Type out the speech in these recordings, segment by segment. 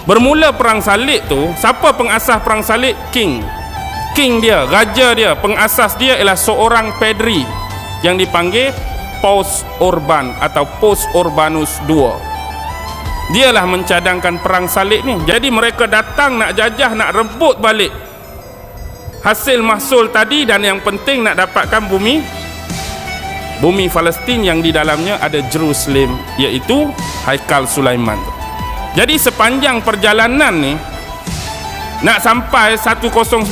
Bermula perang salib tu, siapa pengasas perang salib? King dia, raja dia, pengasas dia ialah seorang padri yang dipanggil Paus Urban atau Paus Urbanus II. Dialah mencadangkan perang salib ni. Jadi mereka datang nak jajah, nak rebut balik hasil mahsul tadi, dan yang penting nak dapatkan bumi Palestin yang di dalamnya ada Jerusalem, iaitu Haikal Sulaiman. Jadi sepanjang perjalanan ni nak sampai 1095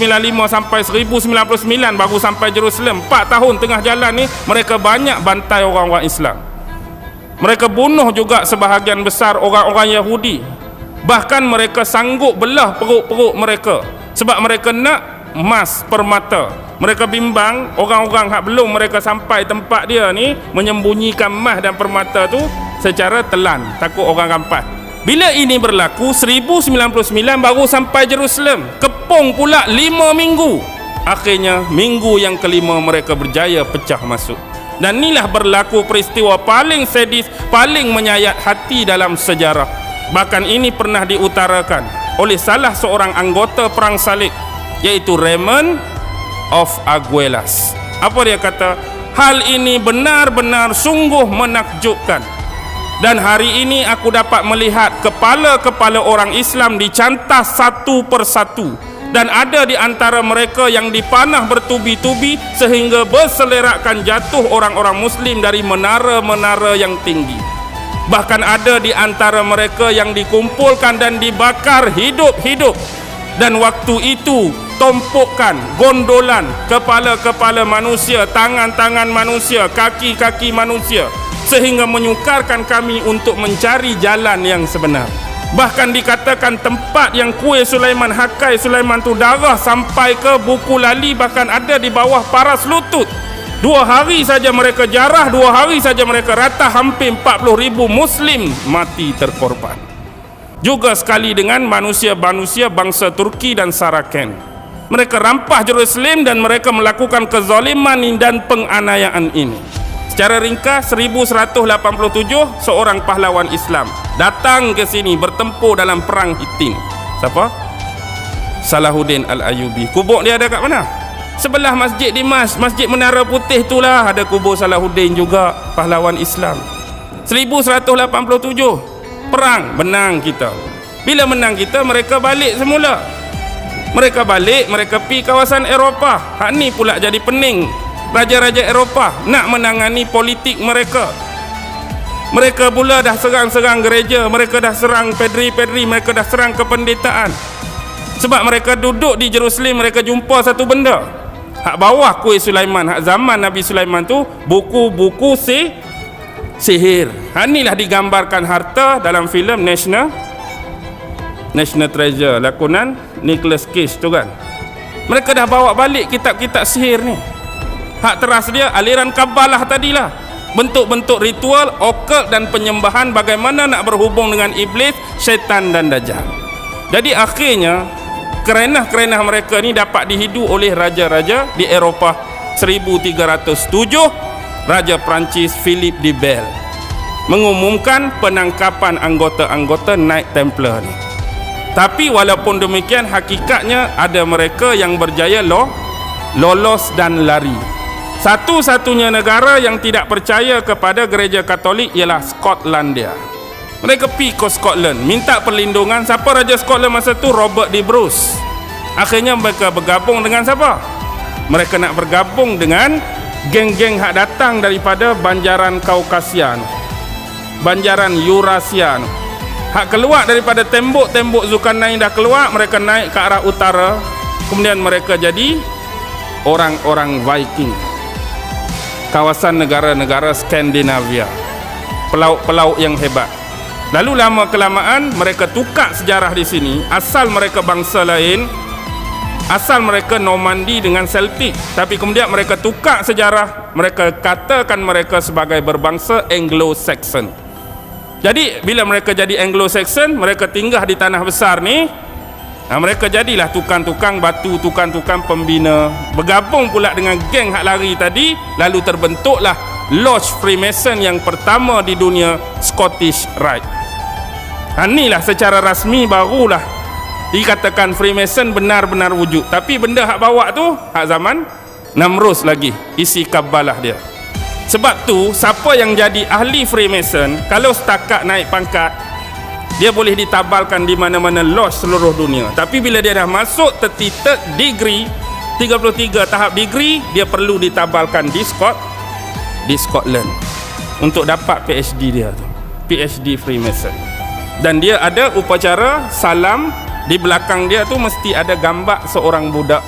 sampai 1099 baru sampai Jerusalem. 4 tahun tengah jalan ni mereka banyak bantai orang-orang Islam. Mereka bunuh juga sebahagian besar orang-orang Yahudi. Bahkan mereka sanggup belah perut-perut mereka sebab mereka nak emas permata. Mereka bimbang orang-orang hak belum mereka sampai tempat dia ni menyembunyikan emas dan permata tu secara telan, takut orang rampas. Bila ini berlaku 1099 baru sampai Jerusalem. Kepung pula 5 minggu. Akhirnya minggu yang kelima mereka berjaya pecah masuk. Dan inilah berlaku peristiwa paling sadis, paling menyayat hati dalam sejarah. Bahkan ini pernah diutarakan oleh salah seorang anggota perang salib, iaitu Raymond of Aguilas. Apa dia kata? Hal ini benar-benar sungguh menakjubkan. Dan hari ini aku dapat melihat kepala-kepala orang Islam dicantas satu persatu, dan ada di antara mereka yang dipanah bertubi-tubi sehingga berselerakkan jatuh orang-orang Muslim dari menara-menara yang tinggi. Bahkan ada di antara mereka yang dikumpulkan dan dibakar hidup-hidup. Dan waktu itu tumpukan, gondolan kepala-kepala manusia, tangan-tangan manusia, kaki-kaki manusia, sehingga menyukarkan kami untuk mencari jalan yang sebenar. Bahkan dikatakan tempat yang kuil Sulaiman, Hakai Sulaiman tu darah sampai ke buku lali, bahkan ada di bawah paras lutut. 2 hari saja mereka jarah, 2 hari saja mereka rata, hampir 40,000 Muslim mati terkorban. Juga sekali dengan manusia-manusia bangsa Turki dan Saraken. Mereka rampas Jerusalem dan mereka melakukan kezaliman dan penganiayaan ini. Secara ringkas, 1187 seorang pahlawan Islam datang ke sini bertempur dalam perang Hittin. Siapa? Salahuddin Al-Ayyubi. Kubur dia ada kat mana? Sebelah Masjid Dimash, Masjid Menara Putih itulah ada kubur Salahuddin juga, pahlawan Islam. 1187 perang, menang kita. Bila menang kita, mereka balik semula. Mereka balik, mereka pergi kawasan Eropah. Hak ni pula jadi pening raja-raja Eropah nak menangani politik mereka. Mereka pula dah serang-serang gereja, mereka dah serang padri-padri, mereka dah serang kependetaan. Sebab mereka duduk di Jerusalem, mereka jumpa satu benda. Hak bawah kuil Sulaiman, hak zaman Nabi Sulaiman tu, buku-buku sihir. Hak inilah digambarkan harta dalam filem National Treasure, lakonan Nicolas Cage tu kan. Mereka dah bawa balik kitab-kitab sihir ni. Hak teras dia aliran Kabalah tadilah, bentuk-bentuk ritual, okult dan penyembahan bagaimana nak berhubung dengan iblis, syaitan dan dajjal. Jadi akhirnya kerenah-kerenah mereka ni dapat dihidu oleh raja-raja di Eropah. 1307 Raja Perancis Philip de Bell mengumumkan penangkapan anggota-anggota Knight Templar ni. Tapi walaupun demikian, hakikatnya ada mereka yang berjaya lolos dan lari. Satu-satunya negara yang tidak percaya kepada gereja Katolik ialah Skotlandia. Mereka pergi ke Scotland minta perlindungan. Siapa Raja Scotland masa tu? Robert de Bruce. Akhirnya mereka bergabung dengan siapa? Mereka nak bergabung dengan geng-geng hak datang daripada banjaran Kaukasian, banjaran Eurasia. Hak keluar daripada tembok-tembok Zulkarnain dah keluar, mereka naik ke arah utara. Kemudian mereka jadi orang-orang Viking. Kawasan negara-negara Skandinavia, pelaut-pelaut yang hebat. Lalu lama kelamaan mereka tukar sejarah di sini. Asal mereka bangsa lain, asal mereka Normandi dengan Celtic, tapi kemudian mereka tukar sejarah. Mereka katakan mereka sebagai berbangsa Anglo-Saxon. Jadi bila mereka jadi Anglo-Saxon, mereka tinggal di tanah besar ni. Mereka jadilah tukang-tukang batu, tukang-tukang pembina, bergabung pula dengan geng hak lari tadi. Lalu terbentuklah Lodge Freemason yang pertama di dunia, Scottish Rite. Inilah secara rasmi barulah dikatakan Freemason benar-benar wujud. Tapi benda hak bawa tu hak zaman Namrus lagi, isi kabalah dia. Sebab tu siapa yang jadi ahli Freemason, kalau setakat naik pangkat, dia boleh ditabalkan di mana-mana lodge seluruh dunia. Tapi bila dia dah masuk 33 degree, 33 tahap degree, dia perlu ditabalkan di Scotland untuk dapat PhD dia tu, PhD Freemason. Dan dia ada upacara salam, di belakang dia tu mesti ada gambar seorang budak.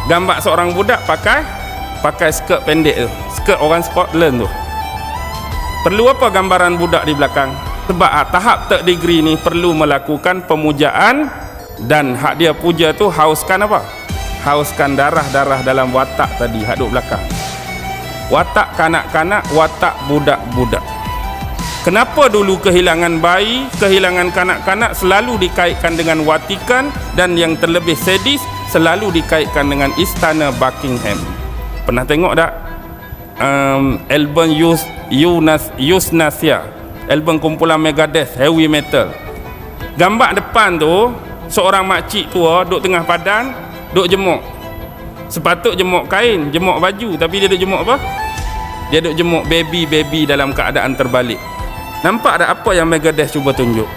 Gambar seorang budak pakai skirt pendek tu, skirt orang Scotland tu. Perlu apa gambaran budak di belakang? Sebab tahap third degree ni perlu melakukan pemujaan, dan hak dia puja tu hauskan apa? Hauskan darah-darah dalam watak tadi hak duk belakang. Watak kanak-kanak, watak budak-budak. Kenapa dulu kehilangan bayi, kehilangan kanak-kanak selalu dikaitkan dengan Vatikan, dan yang terlebih sadis selalu dikaitkan dengan Istana Buckingham? Pernah tengok tak album Euthanasia, album kumpulan Megadeth, heavy metal? Gambar depan tu seorang makcik tua duduk tengah padan, duduk jemuk. Sepatut jemuk kain, jemuk baju, tapi dia duduk jemuk apa? Dia duduk jemuk baby dalam keadaan terbalik. Nampak tak apa yang Megadeth cuba tunjuk?